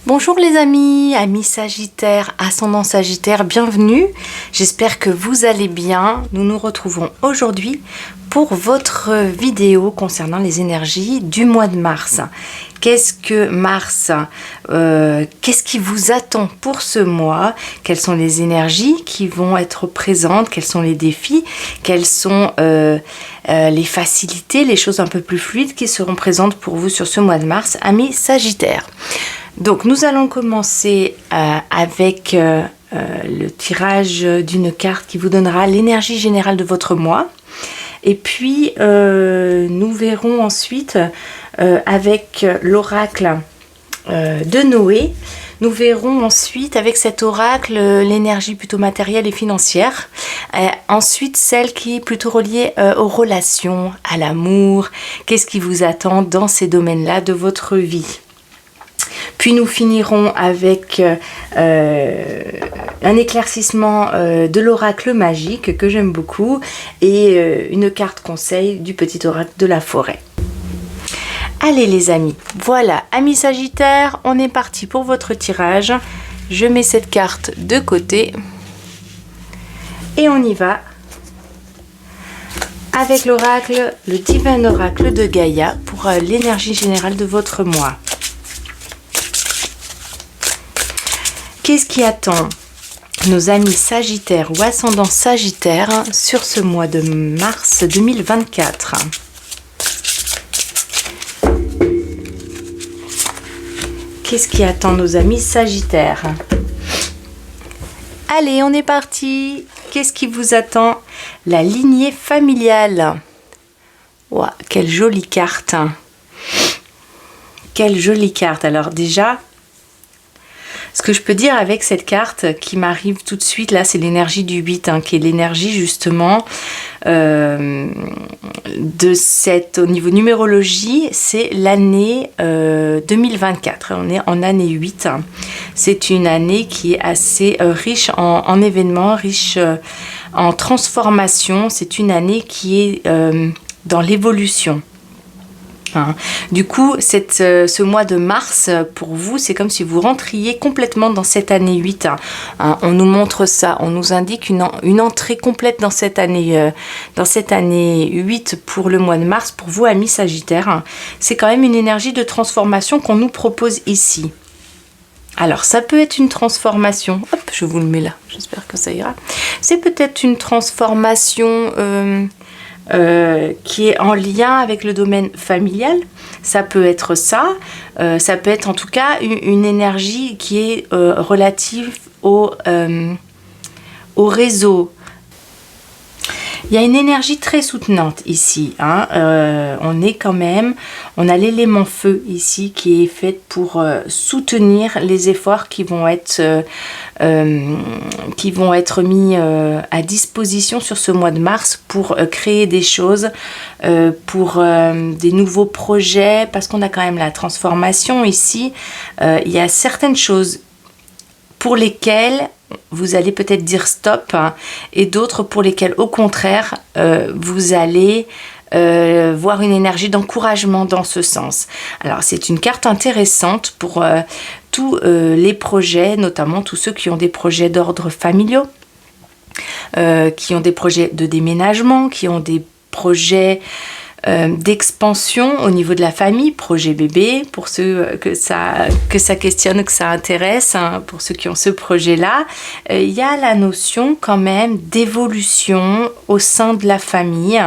Bonjour les amis Sagittaire, ascendant Sagittaire, bienvenue. J'espère que vous allez bien. Nous nous retrouvons aujourd'hui pour votre vidéo concernant les énergies du mois de mars. Qu'est-ce que Mars qu'est-ce qui vous attend pour ce mois? Quelles sont les énergies qui vont être présentes? Quels sont les défis? Quelles sont les facilités, les choses un peu plus fluides qui seront présentes pour vous sur ce mois de mars, amis Sagittaire? Donc nous allons commencer avec le tirage d'une carte qui vous donnera l'énergie générale de votre mois. Et puis nous verrons ensuite avec l'oracle de Noé. Nous verrons ensuite avec cet oracle l'énergie plutôt matérielle et financière. Ensuite celle qui est plutôt reliée aux relations, à l'amour. Qu'est-ce qui vous attend dans ces domaines-là de votre vie? Puis nous finirons avec un éclaircissement de l'oracle magique que j'aime beaucoup et une carte conseil du petit oracle de la forêt. Allez les amis, voilà, amis Sagittaire, on est parti pour votre tirage. Je mets cette carte de côté et on y va avec l'oracle, le divin oracle de Gaïa pour l'énergie générale de votre mois. Qu'est-ce qui attend nos amis Sagittaires ou ascendants Sagittaires sur ce mois de mars 2024? Qu'est-ce qui attend nos amis Sagittaires? Allez, on est parti. Qu'est-ce qui vous attend? La lignée familiale. Wow, quelle jolie carte. Quelle jolie carte. Alors déjà, ce que je peux dire avec cette carte qui m'arrive tout de suite, là, c'est l'énergie du 8, qui est l'énergie justement de cette, au niveau numérologie, c'est l'année 2024. On est en année 8. C'est une année qui est assez riche en événements, riche en transformation. C'est une année qui est dans l'évolution. Du coup, ce mois de mars, pour vous, c'est comme si vous rentriez complètement dans cette année 8. On nous montre ça, on nous indique une entrée complète dans cette année 8 pour le mois de mars. Pour vous, amis Sagittaires, c'est quand même une énergie de transformation qu'on nous propose ici. Alors, ça peut être une transformation, hop, je vous le mets là, j'espère que ça ira. C'est peut-être une transformation qui est en lien avec le domaine familial. Ça peut être ça. Ça peut être en tout cas une énergie qui est relative au réseau. Il y a une énergie très soutenante ici. On a l'élément feu ici qui est fait pour soutenir les efforts qui vont être mis à disposition sur ce mois de mars pour créer des choses, pour des nouveaux projets, parce qu'on a quand même la transformation ici. Il y a certaines choses pour lesquelles vous allez peut-être dire stop, et d'autres pour lesquelles au contraire vous allez voir une énergie d'encouragement dans ce sens. Alors c'est une carte intéressante pour tous les projets, notamment tous ceux qui ont des projets d'ordre familiaux, qui ont des projets de déménagement, qui ont des projets d'expansion au niveau de la famille, projet bébé, pour ceux que ça questionne, que ça intéresse, pour ceux qui ont ce projet-là. Il y a la notion quand même d'évolution au sein de la famille,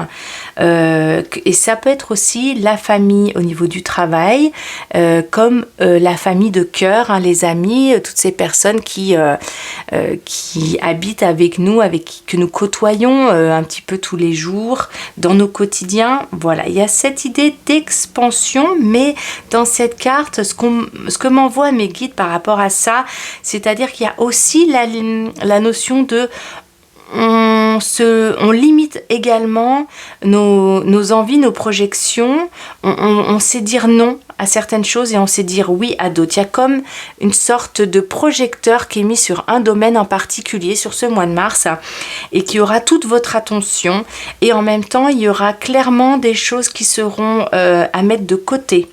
et ça peut être aussi la famille au niveau du travail, comme la famille de cœur, les amis, toutes ces personnes qui habitent avec nous, que nous côtoyons un petit peu tous les jours dans nos quotidiens. Voilà, il y a cette idée d'expansion, mais dans cette carte, ce que m'envoient mes guides par rapport à ça, c'est-à-dire qu'il y a aussi la notion de on limite également nos envies, nos projections. On sait dire non à certaines choses et on sait dire oui à d'autres. Il y a comme une sorte de projecteur qui est mis sur un domaine en particulier sur ce mois de mars et qui aura toute votre attention. Et en même temps, il y aura clairement des choses qui seront à mettre de côté.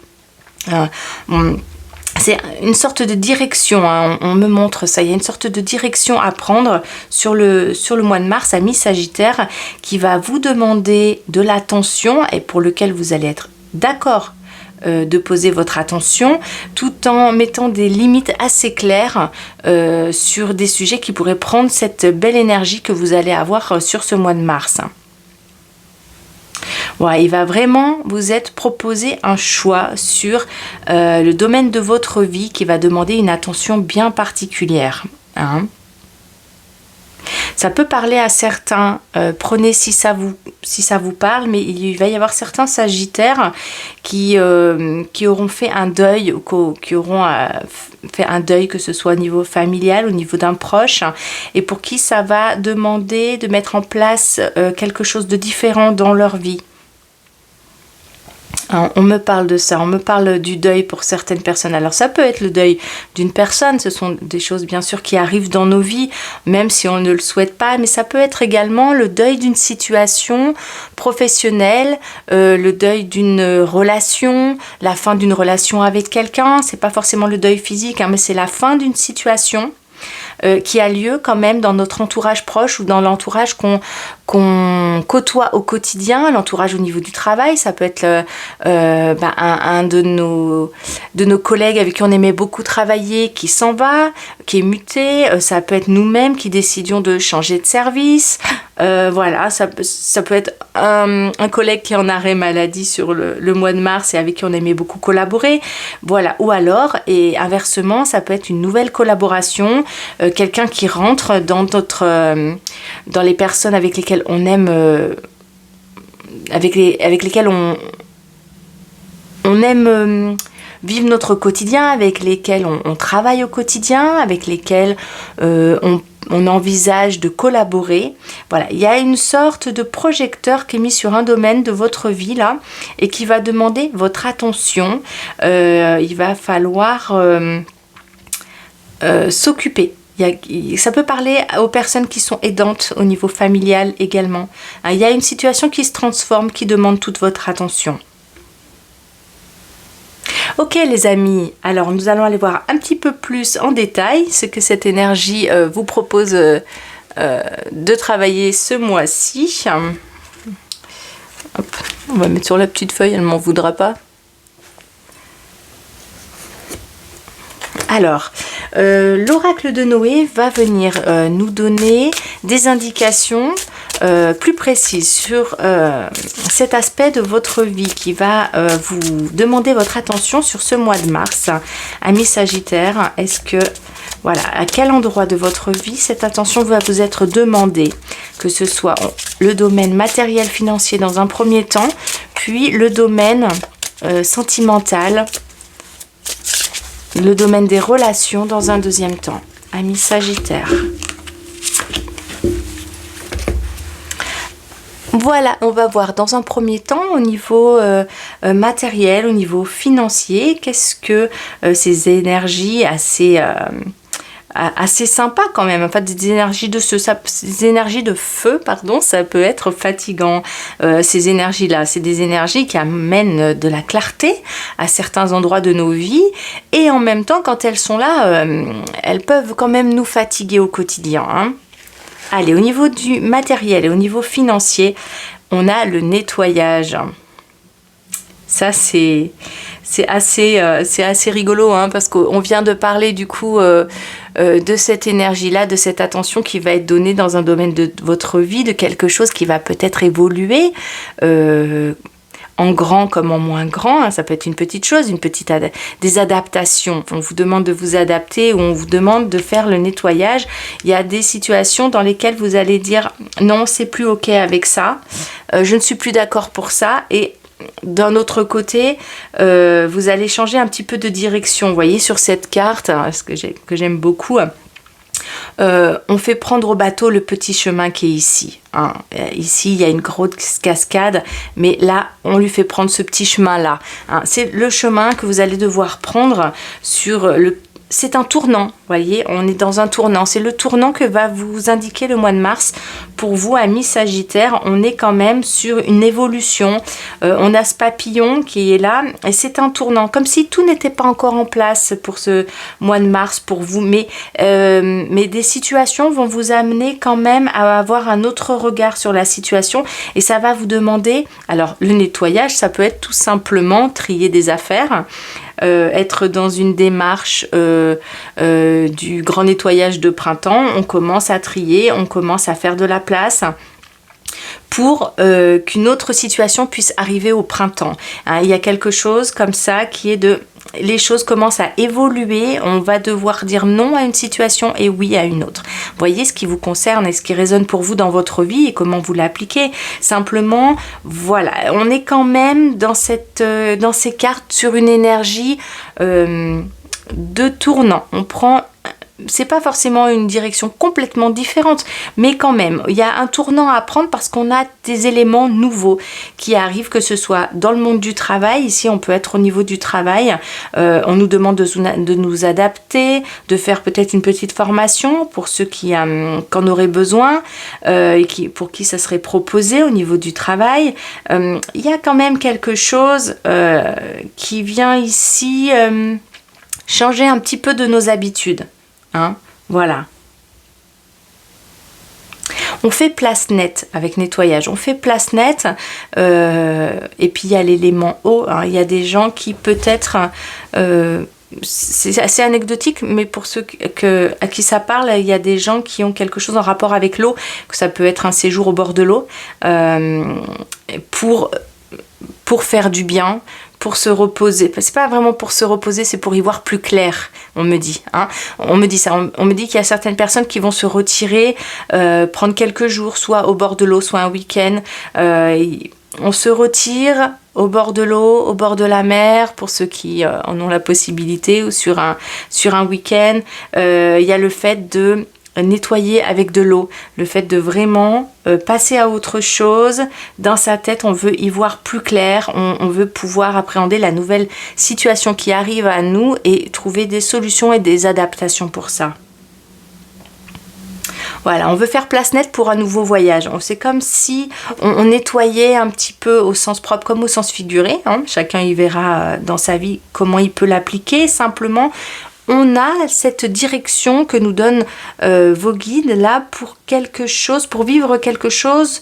c'est une sorte de direction, hein, on me montre ça, il y a une sorte de direction à prendre sur le mois de mars, amis Sagittaire, qui va vous demander de l'attention et pour lequel vous allez être d'accord de poser votre attention, tout en mettant des limites assez claires sur des sujets qui pourraient prendre cette belle énergie que vous allez avoir sur ce mois de mars. Voilà, il va vraiment vous être proposé un choix sur le domaine de votre vie qui va demander une attention bien particulière. Hein. Ça peut parler à certains, prenez si ça vous parle, mais il va y avoir certains Sagittaires qui auront fait un deuil, qui auront fait un deuil, que ce soit au niveau familial, au niveau d'un proche, et pour qui ça va demander de mettre en place quelque chose de différent dans leur vie. On me parle de ça, on me parle du deuil pour certaines personnes. Alors ça peut être le deuil d'une personne, ce sont des choses bien sûr qui arrivent dans nos vies, même si on ne le souhaite pas, mais ça peut être également le deuil d'une situation professionnelle, le deuil d'une relation, la fin d'une relation avec quelqu'un. C'est pas forcément le deuil physique, hein, mais c'est la fin d'une situation qui a lieu quand même dans notre entourage proche ou dans l'entourage qu'on côtoie au quotidien, l'entourage au niveau du travail. Ça peut être un de nos collègues avec qui on aimait beaucoup travailler qui s'en va, qui est muté. Ça peut être nous-mêmes qui décidions de changer de service. Voilà, ça peut être un collègue qui est en arrêt maladie sur le mois de mars et avec qui on aimait beaucoup collaborer. Voilà, ou alors, et inversement, ça peut être une nouvelle collaboration, quelqu'un qui rentre dans les personnes avec lesquelles on aime, avec lesquelles on aime vivre notre quotidien, avec lesquelles on travaille au quotidien, avec lesquelles on envisage de collaborer. Voilà, il y a une sorte de projecteur qui est mis sur un domaine de votre vie là et qui va demander votre attention. Il va falloir s'occuper. Ça peut parler aux personnes qui sont aidantes au niveau familial également. Il y a une situation qui se transforme, qui demande toute votre attention. Ok les amis, alors nous allons aller voir un petit peu plus en détail ce que cette énergie vous propose de travailler ce mois-ci. Hop, on va mettre sur la petite feuille, elle ne m'en voudra pas. Alors, l'oracle de Noé va venir nous donner des indications plus précises sur cet aspect de votre vie qui va vous demander votre attention sur ce mois de mars. Amis Sagittaire, est-ce que, voilà, à quel endroit de votre vie cette attention va vous être demandée? Que ce soit le domaine matériel, financier dans un premier temps, puis le domaine sentimental, le domaine des relations dans un deuxième temps. Amis Sagittaire. Voilà, on va voir dans un premier temps au niveau matériel, au niveau financier, qu'est-ce que ces énergies assez sympa quand même, en fait des énergies de feu, pardon, ça peut être fatigant. Ces énergies-là, c'est des énergies qui amènent de la clarté à certains endroits de nos vies et en même temps, quand elles sont là, elles peuvent quand même nous fatiguer au quotidien. Hein. Allez, au niveau du matériel et au niveau financier, on a le nettoyage. Ça, c'est assez rigolo, hein, parce qu'on vient de parler du coup de cette énergie-là, de cette attention qui va être donnée dans un domaine de votre vie, de quelque chose qui va peut-être évoluer en grand comme en moins grand. Hein, ça peut être une petite chose, des adaptations. On vous demande de vous adapter ou on vous demande de faire le nettoyage. Il y a des situations dans lesquelles vous allez dire non, c'est plus ok avec ça, je ne suis plus d'accord pour ça et d'un autre côté, vous allez changer un petit peu de direction. Vous voyez sur cette carte, que j'aime beaucoup, on fait prendre au bateau le petit chemin qui est ici. Hein. Ici, il y a une grosse cascade, mais là, on lui fait prendre ce petit chemin-là. Hein. C'est le chemin que vous allez devoir prendre sur c'est un tournant, vous voyez, on est dans un tournant. C'est le tournant que va vous indiquer le mois de mars. Pour vous, amis Sagittaire, on est quand même sur une évolution. On a ce papillon qui est là et c'est un tournant. Comme si tout n'était pas encore en place pour ce mois de mars pour vous. Mais des situations vont vous amener quand même à avoir un autre regard sur la situation. Et ça va vous demander... Alors, le nettoyage, ça peut être tout simplement trier des affaires. Être dans une démarche du grand nettoyage de printemps, on commence à trier, on commence à faire de la place pour qu'une autre situation puisse arriver au printemps. Hein, il y a quelque chose comme ça qui est de... Les choses commencent à évoluer, on va devoir dire non à une situation et oui à une autre. Voyez ce qui vous concerne et ce qui résonne pour vous dans votre vie et comment vous l'appliquez. Simplement, voilà, on est quand même dans ces cartes sur une énergie de tournant. On prend... C'est pas forcément une direction complètement différente, mais quand même, il y a un tournant à prendre parce qu'on a des éléments nouveaux qui arrivent, que ce soit dans le monde du travail. Ici, on peut être au niveau du travail. On nous demande de nous adapter, de faire peut-être une petite formation pour ceux qui en auraient besoin et pour qui ça serait proposé au niveau du travail. Il y a quand même quelque chose qui vient ici changer un petit peu de nos habitudes. Hein, voilà. On fait place nette avec nettoyage. On fait place nette et puis il y a l'élément eau. Hein. Il y a des gens qui peut-être... c'est assez anecdotique, mais pour ceux à qui ça parle, il y a des gens qui ont quelque chose en rapport avec l'eau, que ça peut être un séjour au bord de l'eau, pour faire du bien, pour se reposer. C'est pas vraiment pour se reposer, c'est pour y voir plus clair, on me dit. Hein. On me dit ça. On me dit qu'il y a certaines personnes qui vont se retirer, prendre quelques jours, soit au bord de l'eau, soit un week-end. On se retire au bord de l'eau, au bord de la mer, pour ceux qui en ont la possibilité, ou sur un week-end. Il y a le fait de nettoyer avec de l'eau, le fait de vraiment passer à autre chose. Dans sa tête, on veut y voir plus clair, on veut pouvoir appréhender la nouvelle situation qui arrive à nous et trouver des solutions et des adaptations pour ça. Voilà, on veut faire place nette pour un nouveau voyage. C'est comme si on nettoyait un petit peu au sens propre comme au sens figuré. Hein. Chacun y verra dans sa vie comment il peut l'appliquer. Simplement, on a cette direction que nous donnent vos guides là pour quelque chose, pour vivre quelque chose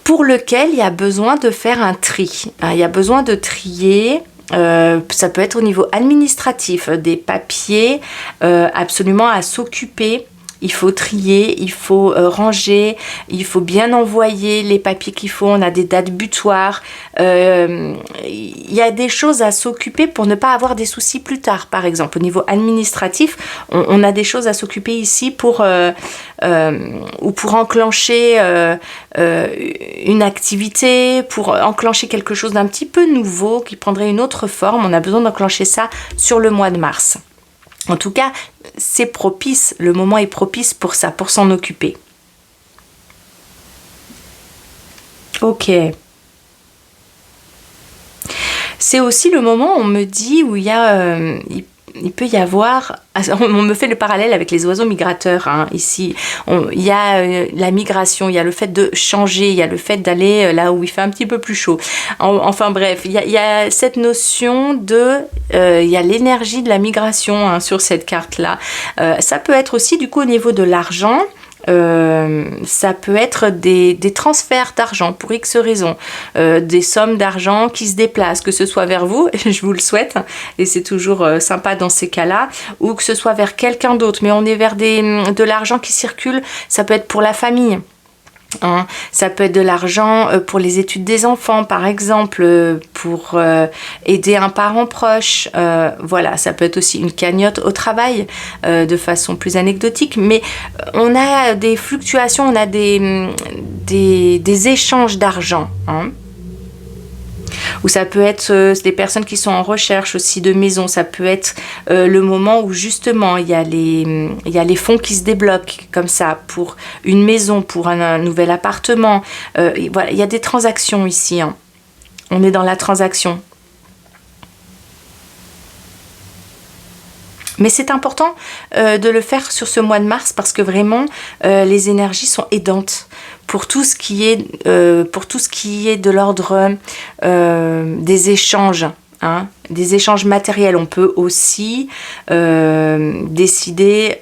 pour lequel il y a besoin de faire un tri. Il y a besoin de trier. Ça peut être au niveau administratif, des papiers absolument à s'occuper. Il faut trier, il faut ranger, il faut bien envoyer les papiers qu'il faut. On a des dates butoirs. Il y a des choses à s'occuper pour ne pas avoir des soucis plus tard. Par exemple, au niveau administratif, on a des choses à s'occuper ici pour enclencher une activité, pour enclencher quelque chose d'un petit peu nouveau qui prendrait une autre forme. On a besoin d'enclencher ça sur le mois de mars. En tout cas, c'est propice, le moment est propice pour ça, pour s'en occuper. Ok. C'est aussi le moment, on me dit, où il y a... il peut y avoir, on me fait le parallèle avec les oiseaux migrateurs, hein, ici, il y a la migration, il y a le fait de changer, il y a le fait d'aller là où il fait un petit peu plus chaud. Enfin bref, il y a cette notion de, il y a l'énergie de la migration hein, sur cette carte-là. Ça peut être aussi du coup au niveau de l'argent. Ça peut être des transferts d'argent pour X raisons, des sommes d'argent qui se déplacent, que ce soit vers vous, je vous le souhaite, et c'est toujours sympa dans ces cas-là, ou que ce soit vers quelqu'un d'autre, mais on est vers de l'argent qui circule, ça peut être pour la famille. Hein, ça peut être de l'argent pour les études des enfants, par exemple, pour aider un parent proche. Voilà, ça peut être aussi une cagnotte au travail, de façon plus anecdotique. Mais on a des fluctuations, on a des échanges d'argent. Hein. Ou ça peut être des personnes qui sont en recherche aussi de maison. Ça peut être le moment où justement il y a les fonds qui se débloquent comme ça pour une maison, pour un nouvel appartement. Voilà, il y a des transactions ici. Hein. On est dans la transaction. Mais c'est important de le faire sur ce mois de mars parce que vraiment les énergies sont aidantes pour tout ce qui est, de l'ordre des échanges. Hein, des échanges matériels. On peut aussi décider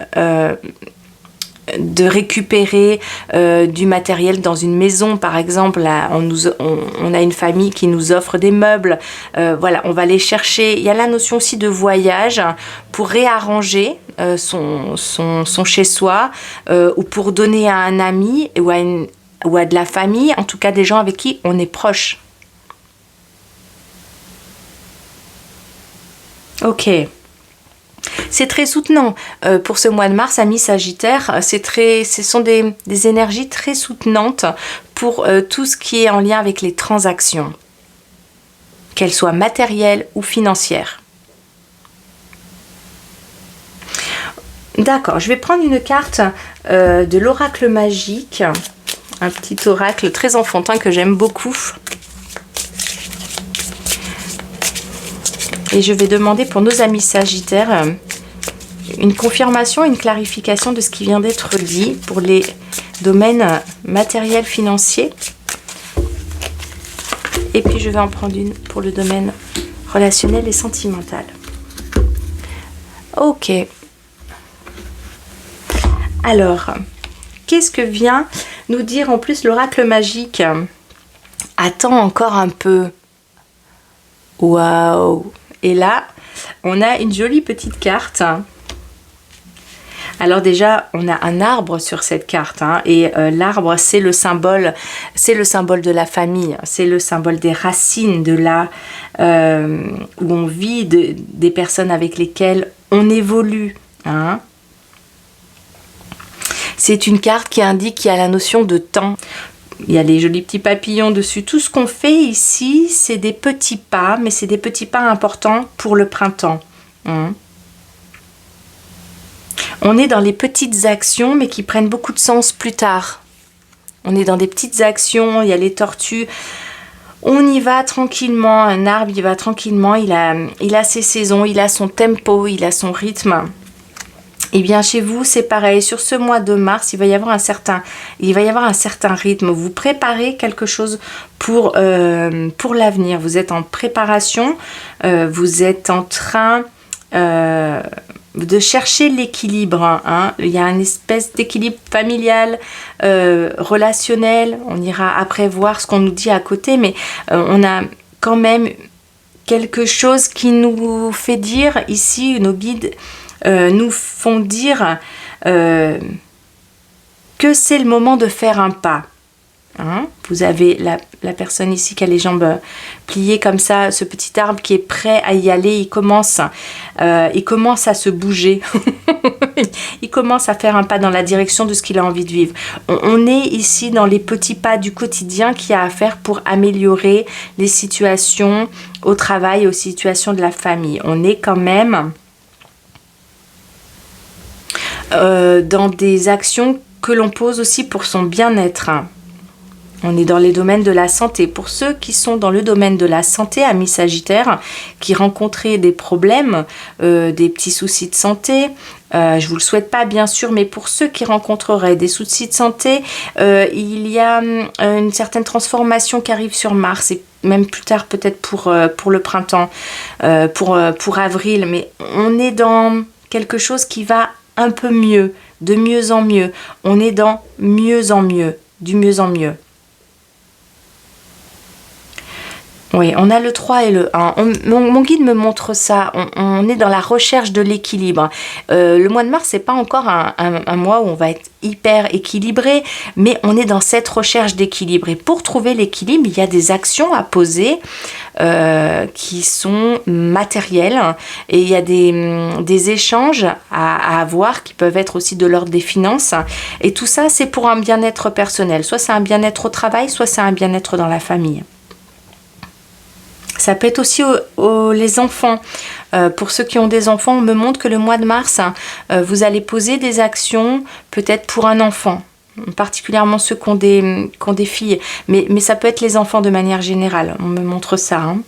de récupérer du matériel dans une maison, par exemple. Là, on a une famille qui nous offre des meubles. Voilà, on va les chercher. Il y a la notion aussi de voyage pour réarranger son chez-soi ou pour donner à un ami ou à de la famille, en tout cas des gens avec qui on est proche. Ok. C'est très soutenant pour ce mois de mars, amis Sagittaire. Ce sont des énergies très soutenantes pour tout ce qui est en lien avec les transactions, qu'elles soient matérielles ou financières. D'accord, je vais prendre une carte de l'oracle magique, un petit oracle très enfantin que j'aime beaucoup. Et je vais demander pour nos amis Sagittaires une confirmation, une clarification de ce qui vient d'être dit pour les domaines matériels, financiers. Et puis je vais en prendre une pour le domaine relationnel et sentimental. Ok. Alors, qu'est-ce que vient nous dire en plus l'oracle magique? Attends encore un peu. Waouh! Et là, on a une jolie petite carte. Alors déjà, on a un arbre sur cette carte, hein, et l'arbre, c'est le symbole de la famille, c'est le symbole des racines, de là où on vit, des personnes avec lesquelles on évolue. Hein. C'est une carte qui indique qu'il y a la notion de temps. Il y a les jolis petits papillons dessus. Tout ce qu'on fait ici, c'est des petits pas, mais c'est des petits pas importants pour le printemps. On est dans les petites actions, mais qui prennent beaucoup de sens plus tard. On est dans des petites actions, il y a les tortues. On y va tranquillement, un arbre, il va tranquillement, il a ses saisons, il a son tempo, il a son rythme. Et bien chez vous, c'est pareil. Sur ce mois de mars, il va y avoir un certain rythme. Vous préparez quelque chose pour l'avenir. Vous êtes en préparation. Vous êtes en train de chercher l'équilibre. Hein. Il y a une espèce d'équilibre familial, relationnel. On ira après voir ce qu'on nous dit à côté, mais on a quand même quelque chose qui nous fait dire ici, nos guides nous font dire que c'est le moment de faire un pas. Hein? Vous avez la personne ici qui a les jambes pliées comme ça, ce petit arbre qui est prêt à y aller, il commence à se bouger. Il commence à faire un pas dans la direction de ce qu'il a envie de vivre. On est ici dans les petits pas du quotidien qu'il y a à faire pour améliorer les situations au travail, aux situations de la famille. On est quand même dans des actions que l'on pose aussi pour son bien-être. On est dans les domaines de la santé. Pour ceux qui sont dans le domaine de la santé, amis Sagittaires, qui rencontraient des problèmes, des petits soucis de santé, je vous le souhaite pas bien sûr, mais pour ceux qui rencontreraient des soucis de santé, il y a une certaine transformation qui arrive sur Mars et même plus tard peut-être pour le printemps, pour avril. Mais on est dans quelque chose qui va un peu mieux, de mieux en mieux. On est dans mieux en mieux, du mieux en mieux. Oui, on a le 3 et le 1. Mon guide me montre ça. On est dans la recherche de l'équilibre. Le mois de mars, c'est pas encore un mois où on va être hyper équilibré, mais on est dans cette recherche d'équilibre. Et pour trouver l'équilibre, il y a des actions à poser qui sont matérielles. Et il y a des échanges à avoir qui peuvent être aussi de l'ordre des finances. Et tout ça, c'est pour un bien-être personnel. Soit c'est un bien-être au travail, soit c'est un bien-être dans la famille. Ça peut être aussi les enfants. Pour ceux qui ont des enfants, on me montre que le mois de mars, vous allez poser des actions peut-être pour un enfant, particulièrement ceux qui ont des filles. Mais ça peut être les enfants de manière générale, on me montre ça. Hein.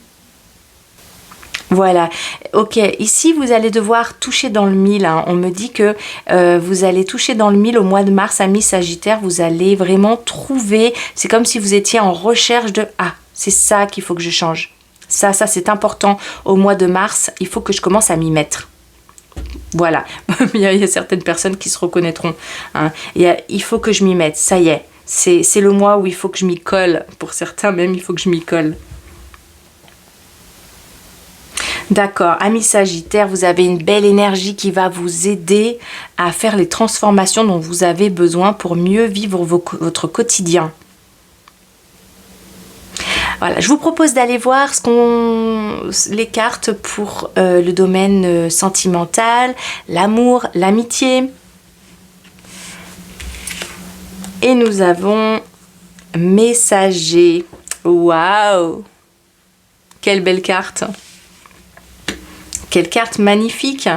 Voilà, ok, ici vous allez devoir toucher dans le mille, hein. On me dit que vous allez toucher dans le mille au mois de mars, amis Sagittaire, vous allez vraiment trouver, c'est comme si vous étiez en recherche de « Ah, c'est ça qu'il faut que je change, ça c'est important au mois de mars, il faut que je commence à m'y mettre ». Voilà, il y a certaines personnes qui se reconnaîtront, hein. Il faut que je m'y mette, ça y est, c'est le mois où il faut que je m'y colle, pour certains même il faut que je m'y colle. D'accord, amis Sagittaire, vous avez une belle énergie qui va vous aider à faire les transformations dont vous avez besoin pour mieux vivre votre quotidien. Voilà, je vous propose d'aller voir les cartes pour le domaine sentimental, l'amour, l'amitié. Et nous avons Messager. Waouh! Quelle belle carte! Quelle carte magnifique!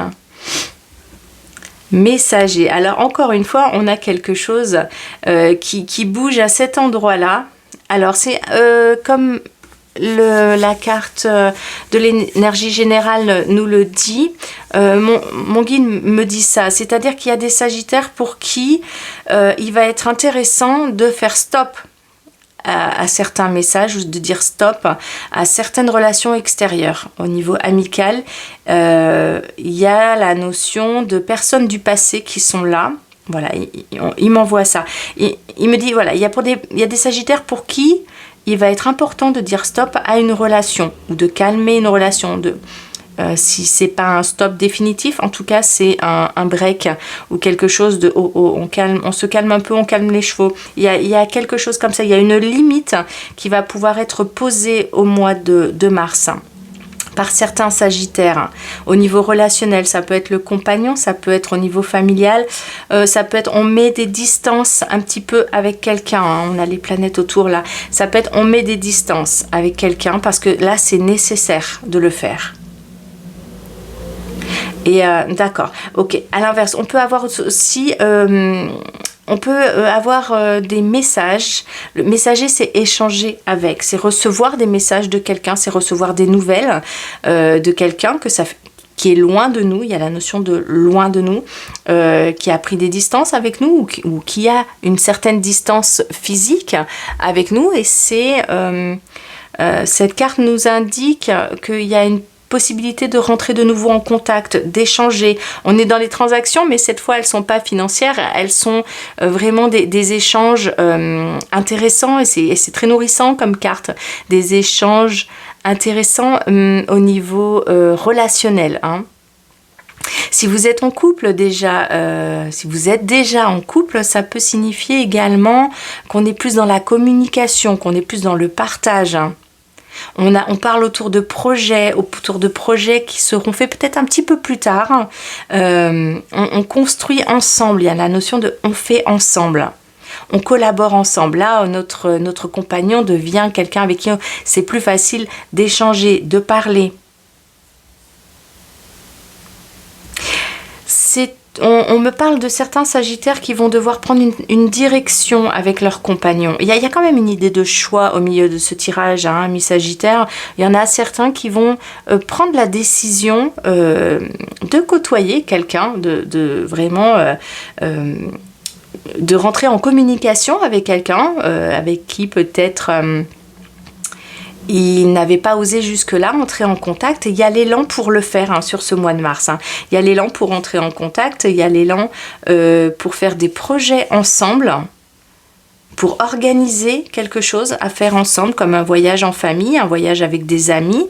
Messager. Alors encore une fois, on a quelque chose qui bouge à cet endroit-là. Alors c'est comme la carte de l'énergie générale nous le dit. Mon guide me dit ça. C'est-à-dire qu'il y a des Sagittaires pour qui il va être intéressant de faire stop à certains messages, ou de dire stop à certaines relations extérieures. Au niveau amical, il y a la notion de personnes du passé qui sont là. Voilà, il m'envoie ça. Il me dit, voilà, il y a des Sagittaires pour qui il va être important de dire stop à une relation, ou de calmer une relation, si c'est pas un stop définitif, en tout cas c'est un break ou quelque chose de on se calme un peu, on calme les chevaux. Il y a quelque chose comme ça, il y a une limite qui va pouvoir être posée au mois de mars par certains Sagittaires. Au niveau relationnel, ça peut être le compagnon, ça peut être au niveau familial, ça peut être on met des distances un petit peu avec quelqu'un, hein, on a les planètes autour là, ça peut être on met des distances avec quelqu'un parce que là c'est nécessaire de le faire. Et d'accord, ok. À l'inverse, on peut avoir aussi, des messages. Le messager, c'est échanger avec, c'est recevoir des messages de quelqu'un, c'est recevoir des nouvelles de quelqu'un qui est loin de nous. Il y a la notion de loin de nous, qui a pris des distances avec nous ou qui a une certaine distance physique avec nous. Et cette carte nous indique qu'il y a une possibilité de rentrer de nouveau en contact, d'échanger. On est dans les transactions, mais cette fois, elles ne sont pas financières, elles sont vraiment des échanges intéressants et c'est très nourrissant comme carte. Des échanges intéressants au niveau relationnel, hein. Si vous êtes en couple déjà, si vous êtes déjà en couple, ça peut signifier également qu'on est plus dans la communication, qu'on est plus dans le partage, hein. On parle autour de projets qui seront faits peut-être un petit peu plus tard. On construit ensemble, il y a la notion de on fait ensemble. On collabore ensemble. Là, notre compagnon devient quelqu'un avec qui c'est plus facile d'échanger, de parler. On me parle de certains Sagittaires qui vont devoir prendre une direction avec leur compagnon. Il y a quand même une idée de choix au milieu de ce tirage, hein, mi Sagittaire. Il y en a certains qui vont prendre la décision de côtoyer quelqu'un, de vraiment de rentrer en communication avec quelqu'un avec qui peut-être il n'avait pas osé jusque-là entrer en contact. Et il y a l'élan pour le faire, hein, sur ce mois de mars, hein. Il y a l'élan pour entrer en contact, il y a l'élan pour faire des projets ensemble, pour organiser quelque chose à faire ensemble, comme un voyage en famille, un voyage avec des amis,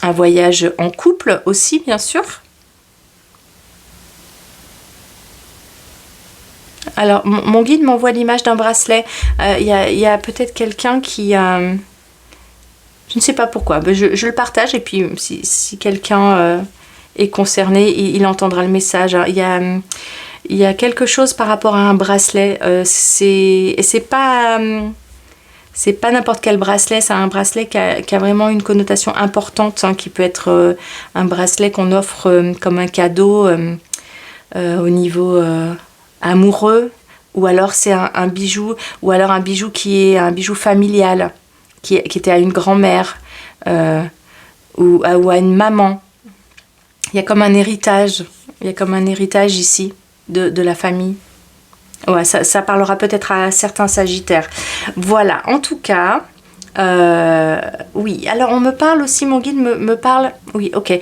un voyage en couple aussi, bien sûr. Alors, mon guide m'envoie l'image d'un bracelet. Il y a peut-être quelqu'un qui... je ne sais pas pourquoi. Je le partage et puis si quelqu'un est concerné, il entendra le message. Il y a quelque chose par rapport à un bracelet. C'est pas n'importe quel bracelet. C'est un bracelet qui a vraiment une connotation importante, hein, qui peut être un bracelet qu'on offre comme un cadeau au niveau... amoureux, ou alors c'est un bijou, ou alors un bijou qui est un bijou familial, qui était à une grand-mère, ou à une maman. Il y a comme un héritage. Il y a comme un héritage ici de la famille. Ouais, ça parlera peut-être à certains sagittaires. Voilà, en tout cas... oui, alors on me parle aussi, mon guide me parle, oui, ok,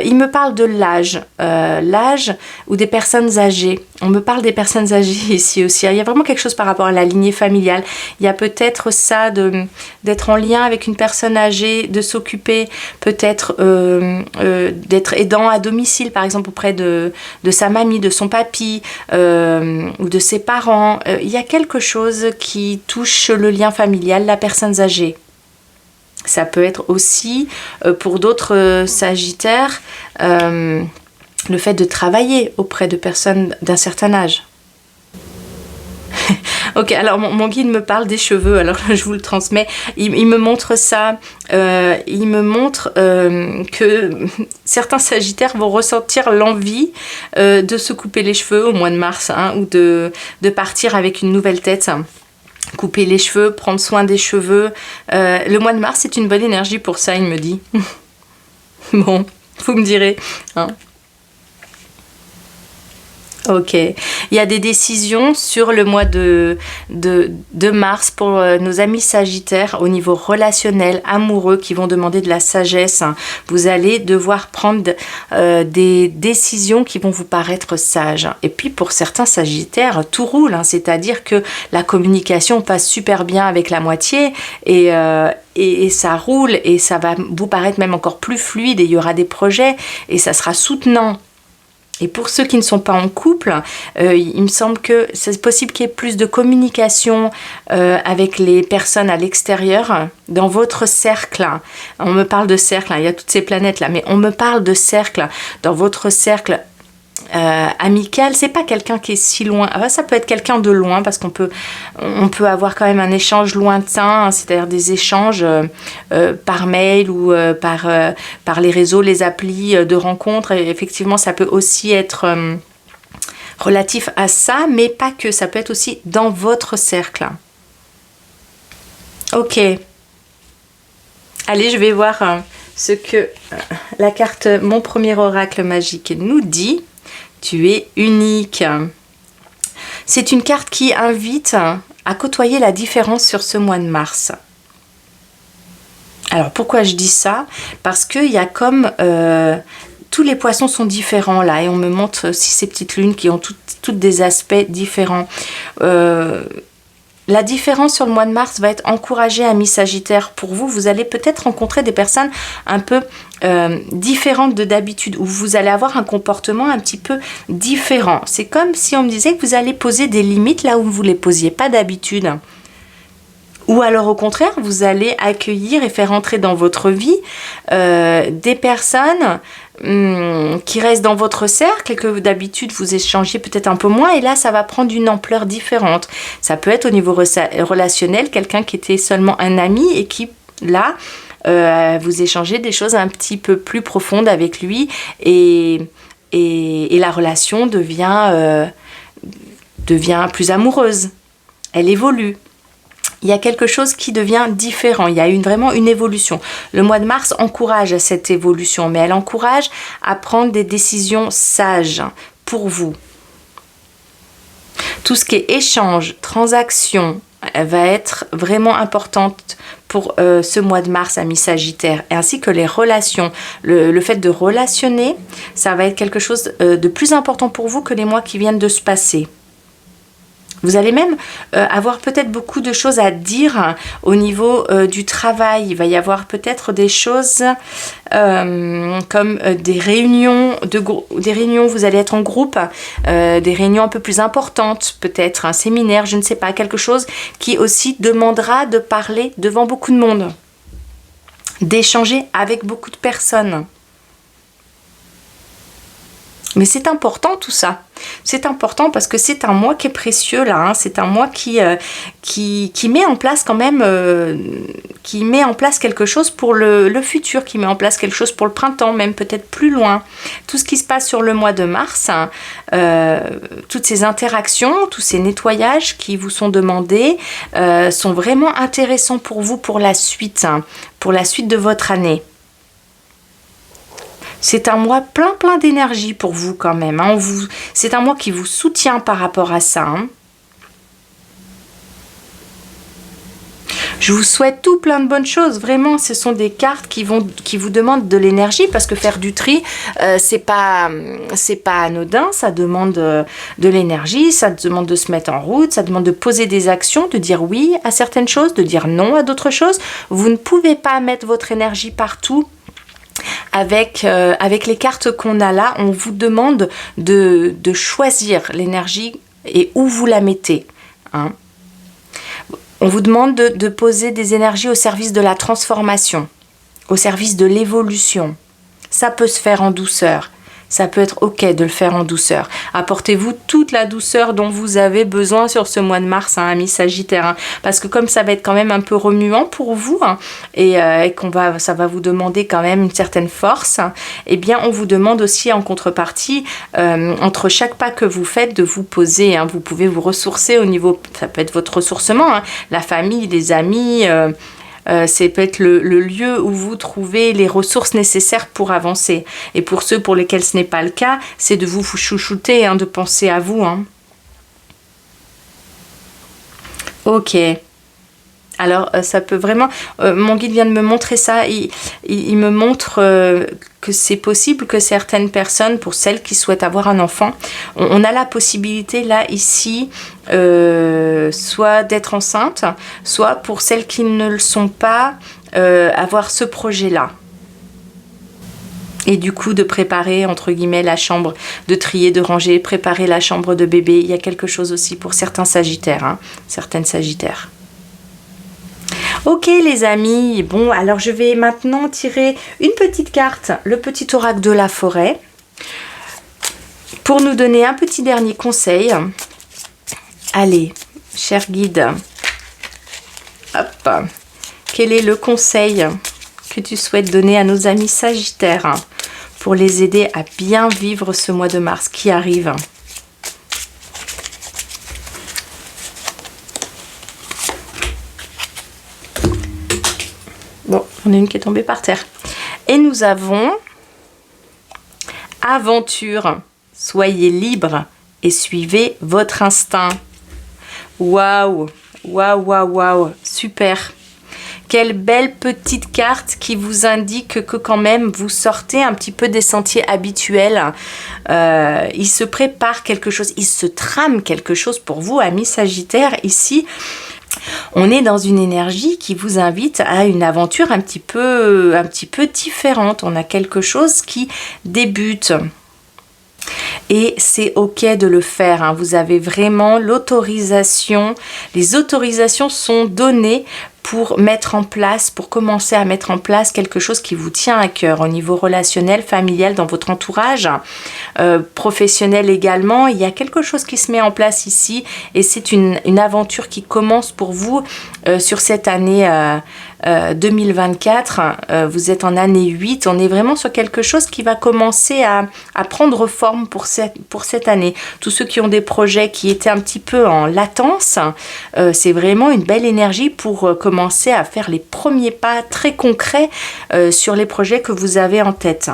il me parle de l'âge, l'âge ou des personnes âgées. On me parle des personnes âgées ici aussi. Il y a vraiment quelque chose par rapport à la lignée familiale. Il y a peut-être ça d'être en lien avec une personne âgée, de s'occuper peut-être d'être aidant à domicile, par exemple auprès de sa mamie, de son papy ou de ses parents. Il y a quelque chose qui touche le lien familial, la personne âgée. Ça peut être aussi, pour d'autres sagittaires, le fait de travailler auprès de personnes d'un certain âge. Ok, alors mon guide me parle des cheveux, alors je vous le transmets. Il me montre ça, il me montre que certains sagittaires vont ressentir l'envie de se couper les cheveux au mois de mars, hein, ou de partir avec une nouvelle tête. Couper les cheveux, prendre soin des cheveux. Le mois de mars, c'est une bonne énergie pour ça, il me dit. Bon, vous me direz. Hein. Ok. Il y a des décisions sur le mois de mars pour nos amis sagittaires au niveau relationnel, amoureux, qui vont demander de la sagesse. Vous allez devoir prendre des décisions qui vont vous paraître sages. Et puis pour certains sagittaires, tout roule, hein, c'est-à-dire que la communication passe super bien avec la moitié et ça roule et ça va vous paraître même encore plus fluide et il y aura des projets et ça sera soutenant. Et pour ceux qui ne sont pas en couple, il me semble que c'est possible qu'il y ait plus de communication avec les personnes à l'extérieur, dans votre cercle. On me parle de cercle, hein, il y a toutes ces planètes là, mais on me parle de cercle, dans votre cercle amical. C'est pas quelqu'un qui est si loin. Ah, ça peut être quelqu'un de loin parce qu'on peut avoir quand même un échange lointain, hein, c'est-à-dire des échanges par mail ou par les réseaux, les applis de rencontres. Et effectivement, ça peut aussi être relatif à ça, mais pas que. Ça peut être aussi dans votre cercle. Ok. Allez, je vais voir ce que la carte Mon premier oracle magique nous dit. Tu es unique. C'est une carte qui invite à côtoyer la différence sur ce mois de mars. Alors pourquoi je dis ça? Parce qu'il y a comme... tous les poissons sont différents là et on me montre aussi ces petites lunes qui ont toutes des aspects différents. La différence sur le mois de mars va être encouragée, amis sagittaires. Pour vous, vous allez peut-être rencontrer des personnes un peu différentes de d'habitude, où vous allez avoir un comportement un petit peu différent. C'est comme si on me disait que vous allez poser des limites là où vous ne les posiez pas d'habitude. Ou alors au contraire, vous allez accueillir et faire entrer dans votre vie des personnes qui restent dans votre cercle et que d'habitude vous échangez peut-être un peu moins, et là ça va prendre une ampleur différente. Ça peut être au niveau relationnel, quelqu'un qui était seulement un ami et qui là vous échangez des choses un petit peu plus profondes avec lui et la relation devient plus amoureuse, elle évolue. Il y a quelque chose qui devient différent, il y a vraiment une évolution. Le mois de mars encourage cette évolution, mais elle encourage à prendre des décisions sages pour vous. Tout ce qui est échange, transaction, va être vraiment importante pour ce mois de mars, amis sagittaires, ainsi que les relations. Le fait de relationner, ça va être quelque chose de plus important pour vous que les mois qui viennent de se passer. Vous allez même avoir peut-être beaucoup de choses à dire au niveau du travail. Il va y avoir peut-être des choses comme des réunions, vous allez être en groupe, des réunions un peu plus importantes, peut-être un séminaire, je ne sais pas, quelque chose qui aussi demandera de parler devant beaucoup de monde, d'échanger avec beaucoup de personnes. Mais c'est important tout ça. C'est important parce que c'est un mois qui est précieux là. Hein. C'est un mois qui met en place quand même, qui met en place quelque chose pour le futur, qui met en place quelque chose pour le printemps, même peut-être plus loin. Tout ce qui se passe sur le mois de mars, hein, toutes ces interactions, tous ces nettoyages qui vous sont demandés sont vraiment intéressants pour vous pour la suite, hein, pour la suite de votre année. C'est un mois plein d'énergie pour vous quand même. Hein. C'est un mois qui vous soutient par rapport à ça. Hein. Je vous souhaite tout plein de bonnes choses. Vraiment, ce sont des cartes qui vous demandent de l'énergie parce que faire du tri, c'est pas anodin. Ça demande de l'énergie, ça demande de se mettre en route, ça demande de poser des actions, de dire oui à certaines choses, de dire non à d'autres choses. Vous ne pouvez pas mettre votre énergie partout. Avec les cartes qu'on a là, on vous demande de choisir l'énergie et où vous la mettez. Hein. On vous demande de poser des énergies au service de la transformation, au service de l'évolution. Ça peut se faire en douceur. Ça peut être ok de le faire en douceur. Apportez-vous toute la douceur dont vous avez besoin sur ce mois de mars, hein, amis Sagittaires. Hein, parce que comme ça va être quand même un peu remuant pour vous, hein, et ça va vous demander quand même une certaine force, hein, eh bien on vous demande aussi en contrepartie, entre chaque pas que vous faites, de vous poser. Hein, vous pouvez vous ressourcer au niveau, ça peut être votre ressourcement, hein, la famille, les amis... c'est peut-être le lieu où vous trouvez les ressources nécessaires pour avancer. Et pour ceux pour lesquels ce n'est pas le cas, c'est de vous chouchouter, hein, de penser à vous. Hein. Ok. Alors, ça peut vraiment... mon guide vient de me montrer ça. Il me montre que c'est possible que certaines personnes, pour celles qui souhaitent avoir un enfant, on a la possibilité, là, ici, soit d'être enceinte, soit pour celles qui ne le sont pas, avoir ce projet-là. Et du coup, de préparer, entre guillemets, la chambre, de trier, de ranger, préparer la chambre de bébé. Il y a quelque chose aussi pour certains Sagittaires, hein, certaines Sagittaires. Ok les amis, bon alors je vais maintenant tirer une petite carte, le petit oracle de la forêt, pour nous donner un petit dernier conseil. Allez, cher guide, hop, quel est le conseil que tu souhaites donner à nos amis Sagittaires pour les aider à bien vivre ce mois de mars qui arrive ? Bon, on a une qui est tombée par terre. Et nous avons aventure. Soyez libre et suivez votre instinct. Waouh, waouh, waouh, waouh, super. Quelle belle petite carte qui vous indique que quand même vous sortez un petit peu des sentiers habituels. Il se prépare quelque chose, il se trame quelque chose pour vous, amis Sagittaires, ici. On est dans une énergie qui vous invite à une aventure un petit peu différente. On a quelque chose qui débute. Et c'est ok de le faire. Hein. Vous avez vraiment l'autorisation. Les autorisations sont données pour mettre en place, pour commencer à mettre en place quelque chose qui vous tient à cœur au niveau relationnel, familial, dans votre entourage, professionnel également. Il y a quelque chose qui se met en place ici et c'est une aventure qui commence pour vous sur cette année 2024. Vous êtes en année 8. On est vraiment sur quelque chose qui va commencer à prendre forme pour cette année. Tous ceux qui ont des projets qui étaient un petit peu en latence, c'est vraiment une belle énergie pour commencer à faire les premiers pas très concrets sur les projets que vous avez en tête.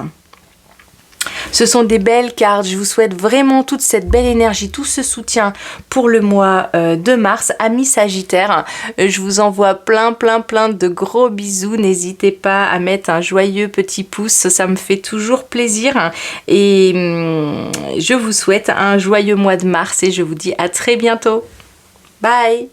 Ce sont des belles cartes. Je vous souhaite vraiment toute cette belle énergie, tout ce soutien pour le mois de mars. Amis Sagittaires, je vous envoie plein de gros bisous. N'hésitez pas à mettre un joyeux petit pouce. Ça me fait toujours plaisir. Et je vous souhaite un joyeux mois de mars et je vous dis à très bientôt. Bye!